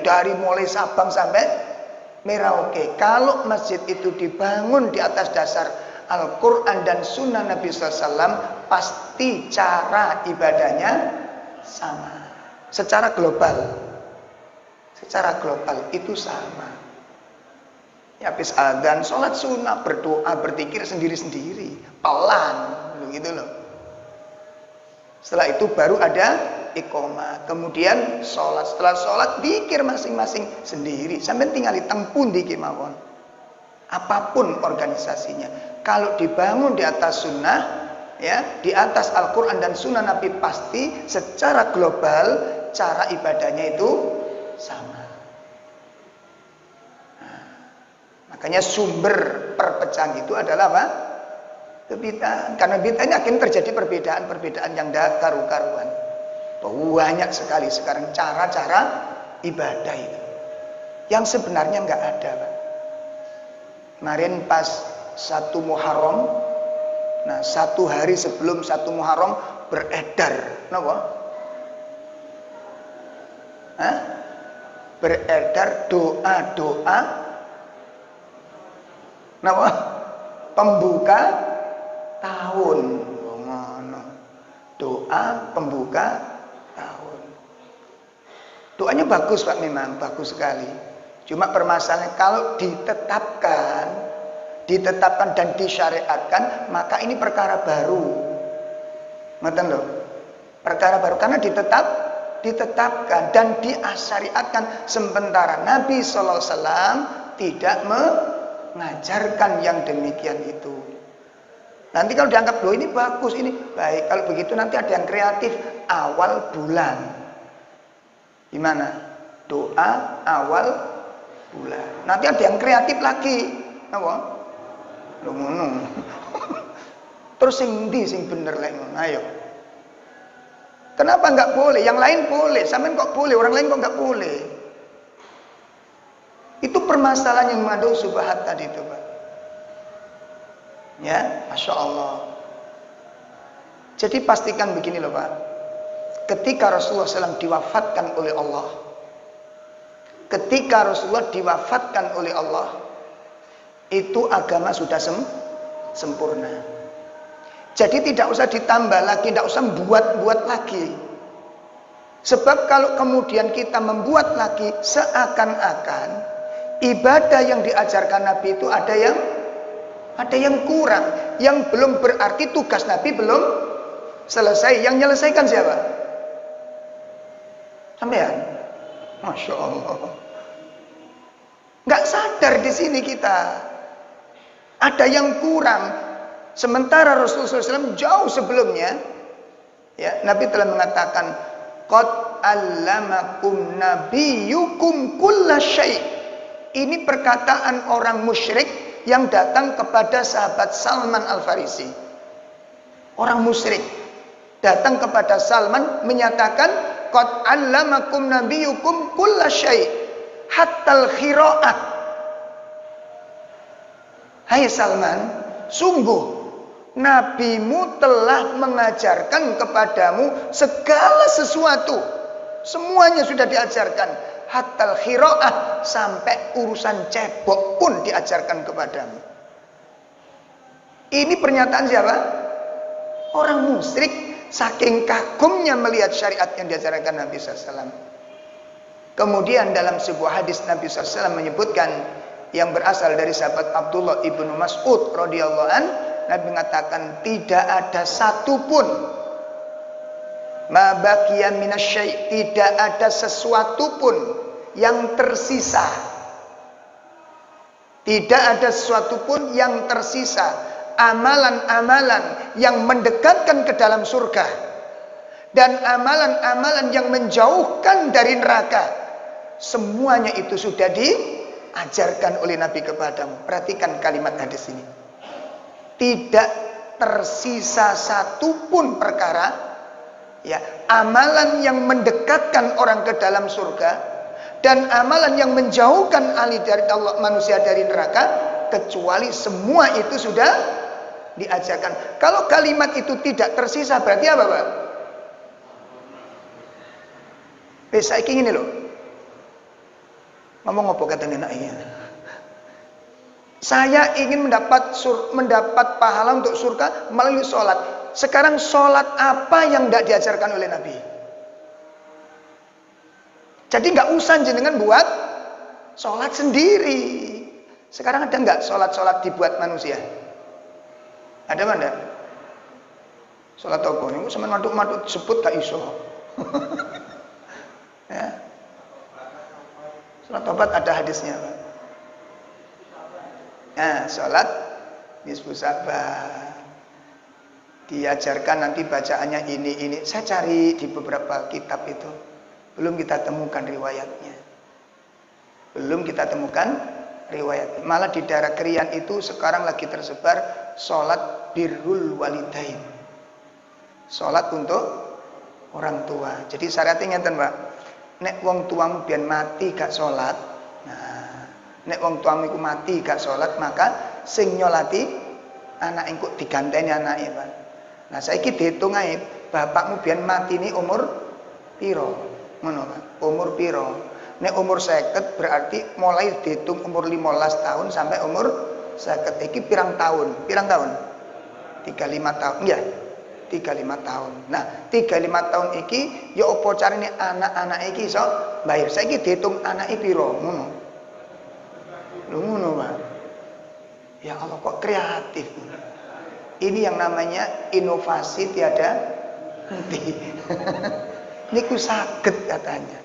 dari mulai Sabang sampai Merauke. Kalau masjid itu dibangun di atas dasar Al-Quran dan Sunnah Nabi SAW, pasti cara ibadahnya sama. Secara global itu sama. Ya, habis adzan, sholat sunnah, berdoa, berzikir sendiri-sendiri, pelan, gitu loh. Setelah itu baru ada iqomah, kemudian sholat. Setelah sholat, zikir masing-masing sendiri. Sampai tinggal ditempun di kemawon. Apapun organisasinya, kalau dibangun di atas sunnah, ya, di atas Al-Quran dan Sunnah Nabi, pasti secara global cara ibadahnya itu sama. Makanya sumber perpecahan itu adalah apa? Kebid'ahan. Karena bid'ah ini akan terjadi perbedaan-perbedaan yang tidak karu-karuan. Banyak sekali sekarang cara-cara ibadah itu yang sebenarnya nggak ada, Pak. Kemarin pas 1 Muharram, nah 1 hari sebelum 1 Muharram beredar, kenapa? Beredar doa-doa, kenapa? Pembuka tahun, doa pembuka tahun. Doanya bagus, Pak, memang bagus sekali. Cuma permasalahannya kalau ditetapkan dan disyariatkan, maka ini perkara baru. Ngerti loh? Perkara baru karena ditetapkan dan disyariatkan, sementara Nabi SAW tidak mengajarkan yang demikian itu. Nanti kalau dianggap loh ini bagus, ini baik, kalau begitu nanti ada yang kreatif awal bulan. Gimana? Doa awal bulan. Nanti ada yang kreatif lagi. Apa? Lho ngono. Terus sing ndi sing bener lek ngono? Ayo. Kenapa enggak boleh? Yang lain boleh, sampean kok boleh, orang lain kok enggak boleh? Itu permasalahan yang mengandung syubhat tadi itu, Pak. Ya, Masya Allah. Jadi pastikan begini loh, Pak. Ketika Rasulullah SAW diwafatkan oleh Allah, itu agama sudah sempurna. Jadi tidak usah ditambah lagi, tidak usah buat lagi. Sebab kalau kemudian kita membuat lagi, seakan-akan ibadah yang diajarkan Nabi itu ada yang kurang, yang belum, berarti tugas Nabi belum selesai. Yang menyelesaikan siapa? Sampean? Masya Allah. Nggak sadar di sini kita. Ada yang kurang. Sementara Rasulullah SAW jauh sebelumnya, ya, Nabi telah mengatakan, qad allamakum nabiyyukum kulla syai'. Ini perkataan orang musyrik yang datang kepada sahabat Salman Al-Farisi. Orang musyrik datang kepada Salman menyatakan, qad allamakum nabiyyukum kulla syai' hatta al-khira'ah. Hai Salman, sungguh Nabimu telah mengajarkan kepadamu segala sesuatu. Semuanya sudah diajarkan. Hatta al-khira'ah, sampai urusan cebok pun diajarkan kepadamu. Ini pernyataan siapa? Orang musyrik, saking kagumnya melihat syariat yang diajarkan Nabi SAW. Kemudian dalam sebuah hadis Nabi SAW menyebutkan, yang berasal dari sahabat Abdullah ibnu Mas'ud radhiyallahu an, Nabi mengatakan tidak ada satupun ma baqiya minasyai', tidak ada sesuatu pun yang tersisa. Tidak ada sesuatu pun yang tersisa, amalan-amalan yang mendekatkan ke dalam surga dan amalan-amalan yang menjauhkan dari neraka. Semuanya itu sudah diajarkan oleh Nabi kepadamu. Perhatikan kalimat hadis ini. Tidak tersisa satupun perkara, ya, amalan yang mendekatkan orang ke dalam surga dan amalan yang menjauhkan manusia dari neraka, kecuali semua itu sudah diajarkan. Kalau kalimat itu tidak tersisa, berarti apa, Pak? Saiki ngene lho. Ngomong apa katanya nak iya. Saya ingin mendapat pahala untuk surga melalui sholat. Sekarang sholat apa yang tidak diajarkan oleh Nabi? Jadi nggak usah jenengan buat sholat sendiri. Sekarang ada nggak sholat dibuat manusia? Ada mana? Sholat apa? Ini sama maduk-maduk sebut gak iso. Ya. Sholat tobat ada hadisnya, Pak. Nah, sholat nisfu sabar. Diajarkan nanti bacaannya ini. Saya cari di beberapa kitab itu. Belum kita temukan riwayatnya. Malah di daerah Krian itu sekarang lagi tersebar sholat birrul walidain. Sholat untuk orang tua. Jadi syaratnya ngeten, Pak. Nek wong tuamu biyen mati gak sholat. Nah, nek wong tuamu iku mati gak sholat, maka sing nyolati anak engko diganteni anake, Pak. Nah, saiki diitung ae, bapakmu biyen mati ini umur piro? Ngono, Pak. Umur piro? Nek umur 50 berarti mulai dihitung umur 15 tahun sampai umur 50. Iki pirang tahun? 35 tahun. Ya. 35 tahun. Nah, 35 tahun iki ya apa carane anak-anak iki iso bayar. Saiki dihitung anake piro? Ngono. Lho ngono, Pak. Ya Allah, kok kreatif. Ini yang namanya inovasi tiada henti. Niku saged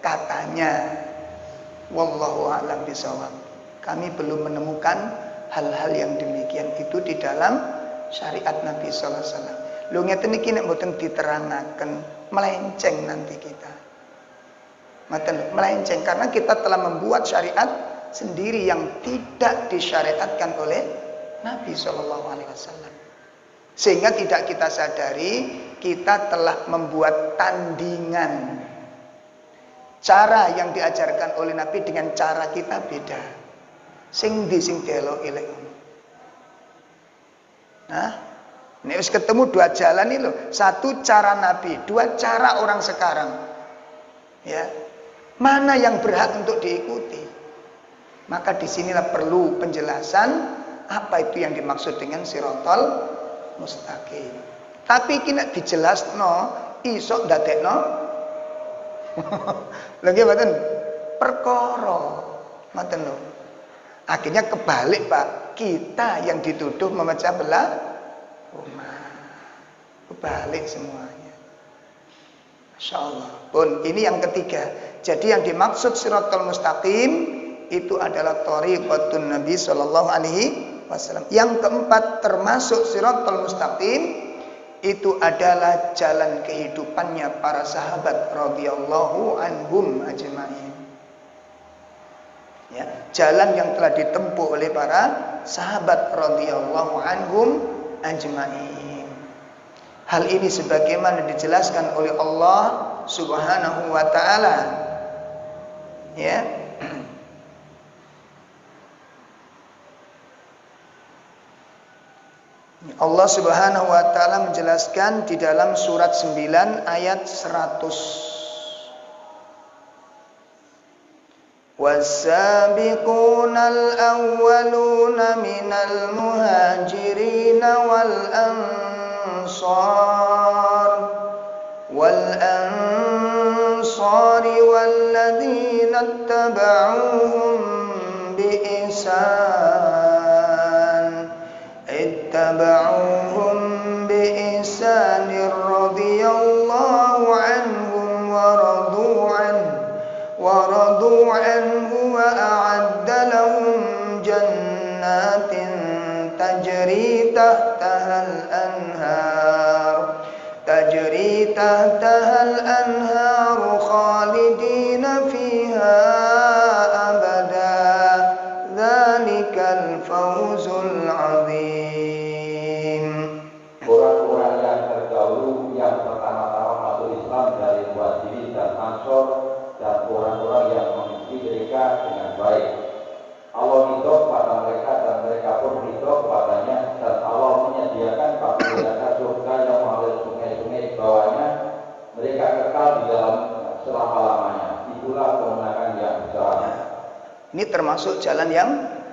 katanya. Wallahu a'lam bishawab. Kami belum menemukan hal-hal yang demikian itu di dalam syariat Nabi sallallahu alaihi wasallam. Lho ngeten iki nek mboten diterangaken melenceng nanti kita. Mboten melenceng karena kita telah membuat syariat sendiri yang tidak disyariatkan oleh Nabi sallallahu alaihi wasallam. Sehingga tidak kita sadari kita telah membuat tandingan. Cara yang diajarkan oleh Nabi dengan cara kita beda. Sing delok-elek. Nah, ini harus ketemu dua jalan ini loh. Satu cara Nabi, dua cara orang sekarang. Ya, mana yang berhak untuk diikuti? Maka disinilah perlu penjelasan apa itu yang dimaksud dengan sirotol mustaqim. Tapi kena dijelasno, iso ndadekno. Lagi mboten perkara, mboten lho. Akhirnya kebalik, Pak. Kita yang dituduh memecah belah umat. Kebalik semuanya. Masya Allah. Pun ini yang ketiga. Jadi yang dimaksud siratal mustaqim itu adalah thariqatun Nabi sallallahu alaihi wasallam. Yang keempat termasuk siratal mustaqim itu adalah jalan kehidupannya para sahabat radhiyallahu anhum ajma'in. Ya, jalan yang telah ditempuh oleh para sahabat radhiyallahu anhum ajma'in. Hal ini sebagaimana dijelaskan oleh Allah Subhanahu wa taala. Ya. Allah Subhanahu wa taala menjelaskan di dalam surat 9 ayat 100. والسابقون الأولون من المهاجرين والأنصار والذين اتبعوهم بإحسان رضي الله عنهم ورضوا عنه وأعد لهم جنات تجري تحتها الأنهار خالدين فيها أبدا ذلك الفوز العظيم. Orang-orang yang terdahulu yang pertama-tama masuk Islam dari Muhajirin dan Ansor dan orang-orang yang mengikuti mereka dengan baik. Allah ridho pada mereka dan mereka pun ridho padanya, dan Allah menyediakan bagi mereka surga yang mengalir sungai-sungai di bawahnya Ini termasuk jalan yang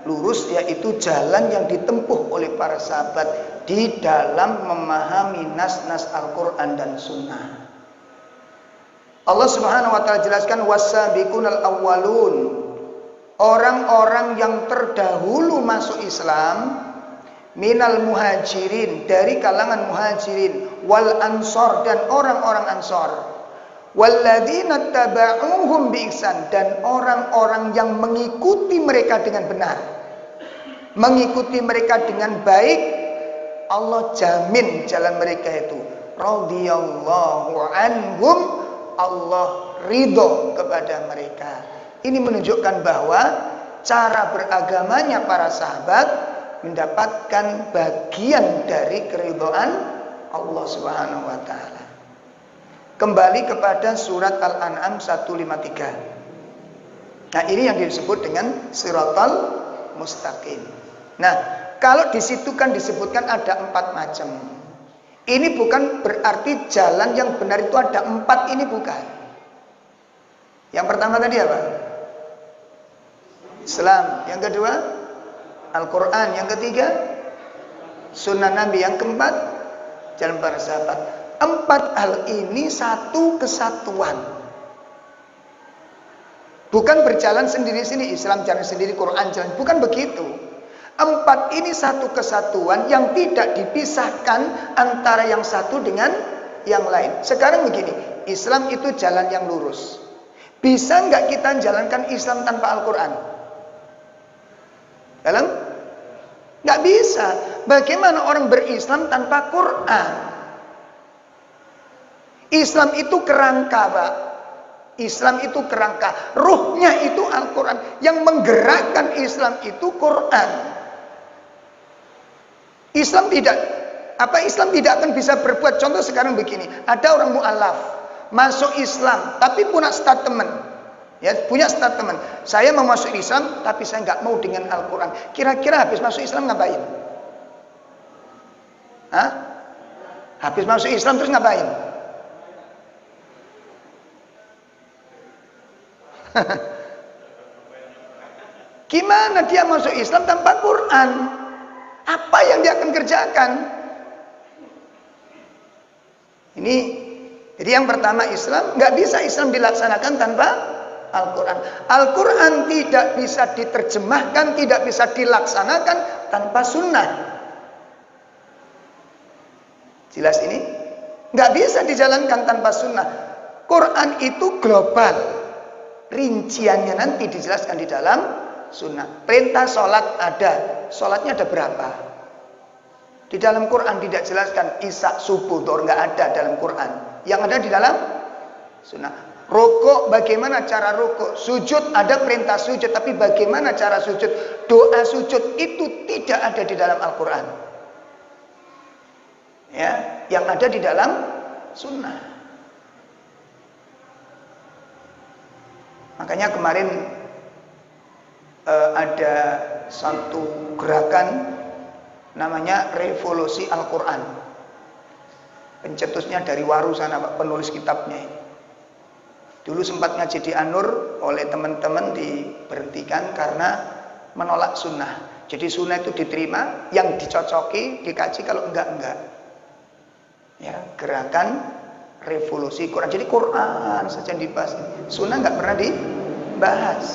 lurus, yaitu jalan yang ditempuh oleh para sahabat di dalam memahami nas-nas Al-Quran dan Sunnah. Allah Subhanahu wa ta'ala jelaskan, was-sabiqunal awwalun, orang-orang yang terdahulu masuk Islam, minal muhajirin, dari kalangan muhajirin, wal ansor, dan orang-orang ansor, walladzina taba'uhum biihsan, dan orang-orang yang mengikuti mereka dengan benar, mengikuti mereka dengan baik. Allah jamin jalan mereka itu radhiyallahu anhum, Allah ridho kepada mereka. Ini menunjukkan bahwa cara beragamanya para sahabat mendapatkan bagian dari keridhaan Allah Subhanahu wa ta'ala. Kembali kepada surat Al-An'am 153. Nah, ini yang disebut dengan siratal mustaqim. Nah, kalau di situ kan disebutkan ada 4 macam. Ini bukan berarti jalan yang benar itu ada 4, ini bukan. Yang pertama tadi apa? Islam. Yang kedua, Al-Quran. Yang ketiga, Sunnah Nabi. Yang keempat, jalan para sahabat. 4 hal ini satu kesatuan. Bukan berjalan sendiri-sendiri, Islam jalan sendiri, Quran jalan. Bukan begitu. 4 ini satu kesatuan yang tidak dipisahkan antara yang satu dengan yang lain. Sekarang begini, Islam itu jalan yang lurus. Bisa nggak kita jalankan Islam tanpa Al-Quran? Dalam? Nggak bisa. Bagaimana orang berislam tanpa Quran? Islam itu kerangka, Pak. Islam itu kerangka. Ruhnya itu Al-Quran. Yang menggerakkan Islam itu Quran. Islam tidak akan bisa berbuat. Contoh sekarang begini, ada orang mu'alaf masuk Islam tapi punya statement, ya, punya statement, saya mau masuk Islam tapi saya nggak mau dengan Al-Quran. Kira-kira habis masuk Islam ngapain? Hah? Habis masuk Islam terus ngapain? Gimana dia masuk Islam tanpa Quran? Apa yang dia akan kerjakan? Ini, jadi yang pertama, Islam nggak bisa Islam dilaksanakan tanpa Al-Quran. Al-Quran tidak bisa diterjemahkan, tidak bisa dilaksanakan tanpa sunnah. Jelas ini? Nggak bisa dijalankan tanpa sunnah. Quran itu global. Rinciannya nanti dijelaskan di dalam sunnah. Perintah sholat ada. Sholatnya ada berapa? Di dalam Quran tidak jelaskan. Isya, subuh, dhuhr, nggak ada dalam Quran. Yang ada di dalam sunnah. Rukuk, bagaimana cara rukuk? Sujud, ada perintah sujud, tapi bagaimana cara sujud? Doa sujud itu tidak ada di dalam Al-Quran. Ya, yang ada di dalam sunnah. Makanya kemarin ada satu gerakan namanya Revolusi Al-Quran. Pencetusnya dari Waru sana, Pak, penulis kitabnya ini. Dulu sempat ngaji di Anur, oleh teman-teman diberhentikan karena menolak sunnah. Jadi sunnah itu diterima, yang dicocoki, dikaji, kalau enggak. Ya, gerakan Revolusi Quran. Jadi Quran saja yang dibahas, sunnah enggak pernah dibahas.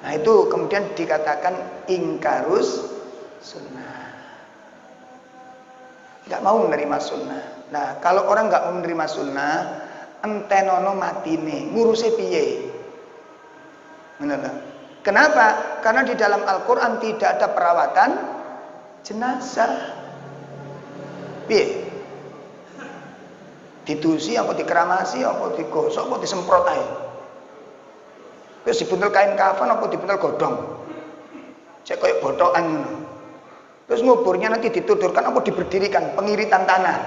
Nah, itu kemudian dikatakan ingkarus sunnah. Enggak mau menerima sunnah. Nah, kalau orang enggak mau menerima sunnah, entenono matine, ngurusnya piye? Benar. Kenapa? Karena di dalam Al-Quran tidak ada perawatan jenazah. Piye? Ditusi, apa dikeramasi, apa digosok, apa disemprot aja. Terus dibuntel kain kafan, apa dibuntel godong. Cek kayak botokan. Terus nguburnya nanti ditudurkan, apa diberdirikan, pengiritan tanah.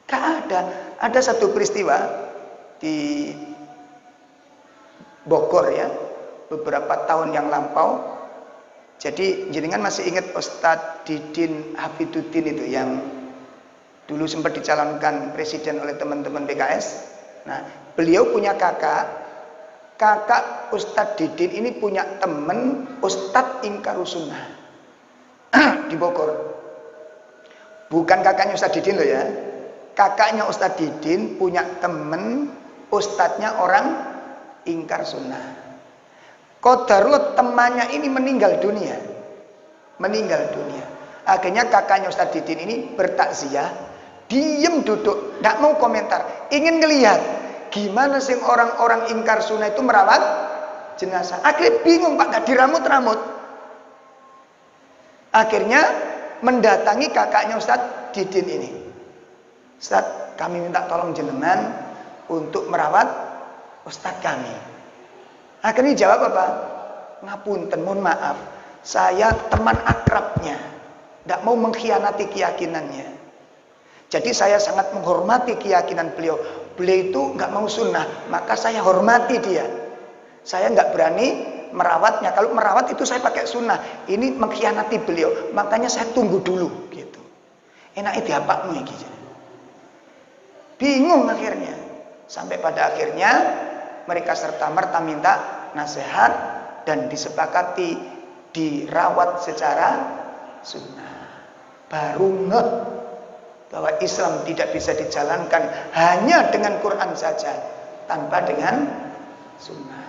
Gak ada. Ada satu peristiwa di Bogor, ya, beberapa tahun yang lampau. Jadi jenengan masih ingat Ustadz Didin Hafiduddin itu yang dulu sempat dicalonkan presiden oleh teman-teman PKS. Nah, beliau punya kakak kakak Ustadz Didin ini punya temen Ustadz Ingkarus Sunnah di Bogor. Bukan kakaknya Ustadz Didin loh ya. Kakaknya Ustadz Didin punya temen Ustadznya orang ingkar sunnah. Qadarullah temannya ini meninggal dunia. Akhirnya kakaknya Ustadz Didin ini bertakziah, diem duduk, tidak mau komentar, ingin ngelihat gimana sih orang-orang ingkar sunnah itu merawat jenazah. Akhirnya bingung Pak, gak diramut-ramut. Akhirnya mendatangi kakaknya Ustadz Didin ini. Ustadz, kami minta tolong jenengan untuk merawat Ustadz kami. Akhirnya jawab apa? Ngapunten, mohon maaf, saya teman akrabnya, tidak mau mengkhianati keyakinannya. Jadi saya sangat menghormati keyakinan beliau. Beliau itu nggak mau sunnah, maka saya hormati dia. Saya nggak berani merawatnya. Kalau merawat itu saya pakai sunnah. Ini mengkhianati beliau, makanya saya tunggu dulu. Gitu. Enaknya diapakmu gitu. Bingung akhirnya. Sampai pada akhirnya mereka serta-merta minta nasihat dan disepakati dirawat secara sunnah. Baru ngeh bahwa Islam tidak bisa dijalankan hanya dengan Quran saja, tanpa dengan sunnah.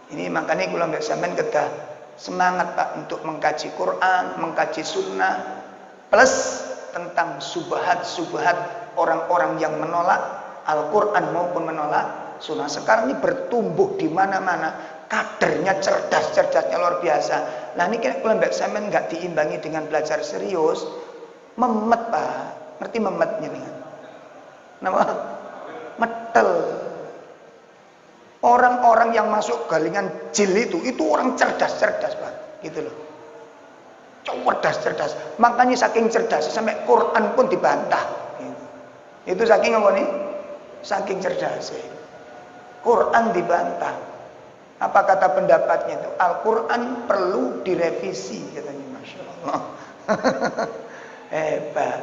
Ini makanya kula mbek sampean kedah semangat Pak untuk mengkaji Quran, mengkaji sunnah, plus tentang subhat-subhat orang-orang yang menolak Al-Quran maupun menolak sunnah. Sekarang ini bertumbuh di mana-mana, kadernya cerdas-cerdasnya luar biasa. Nah ini kalau mbak sampean nggak diimbangi dengan belajar serius, memet Pak, ngerti memetnya nih? Nama metel. Orang-orang yang masuk galingan jil itu orang cerdas-cerdas Pak, gitu loh. Cerdas. Makanya saking cerdas sampai Quran pun dibantah. Itu saking apa nih? Saking cerdas. Quran dibantah. Apa kata pendapatnya itu? Al-Quran perlu direvisi katanya, masya Allah. Hebat.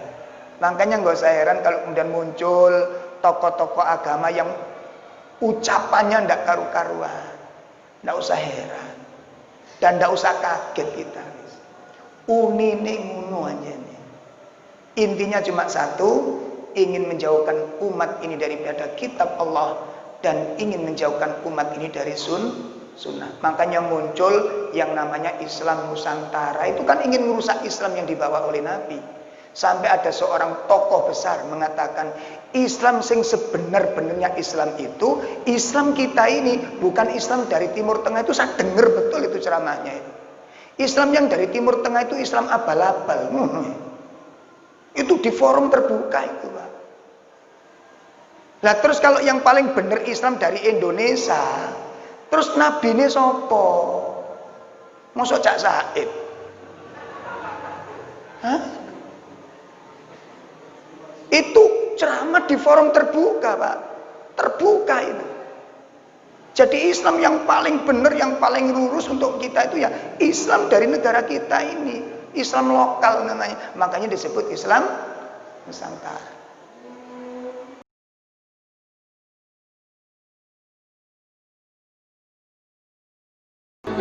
Makanya nggak usah heran kalau kemudian muncul tokoh-tokoh agama yang ucapannya ndak karu-karuan. Ndak usah heran dan ndak usah kaget kita. Unine ngono aja nih. Intinya cuma satu, ingin menjauhkan umat ini daripada kitab Allah dan ingin menjauhkan umat ini dari sunnah. Makanya muncul yang namanya Islam Nusantara. Itu kan ingin merusak Islam yang dibawa oleh Nabi. Sampai ada seorang tokoh besar mengatakan, Islam sing sebenar-benarnya Islam itu, Islam kita ini bukan Islam dari Timur Tengah. Itu saya dengar betul itu ceramahnya itu. Islam yang dari Timur Tengah itu Islam abal-abal. Itu di forum terbuka itu Pak. Lah terus kalau yang paling benar Islam dari Indonesia, terus Nabi ini sopo? Mosok Cak Said? Hah? Itu ceramah di forum terbuka Pak. Terbuka itu. Jadi Islam yang paling benar, yang paling lurus untuk kita itu ya Islam dari negara kita ini. Islam lokal namanya. Makanya disebut Islam Nusantara.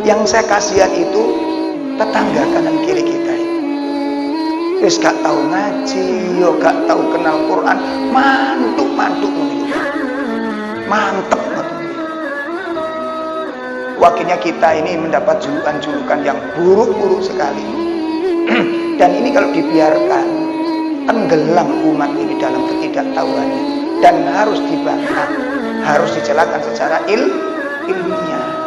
Yang saya kasihan itu tetangga kanan kiri kita ini. Wis gak tahu ngaji, yo gak tahu kenal Quran, mantuk begitu. Mantep. Wakilnya kita ini mendapat julukan-julukan yang buruk-buruk sekali. Dan ini kalau dibiarkan, tenggelam umat ini dalam ketidaktahuannya. Dan harus dibantah, harus dijelaskan secara ilmiah.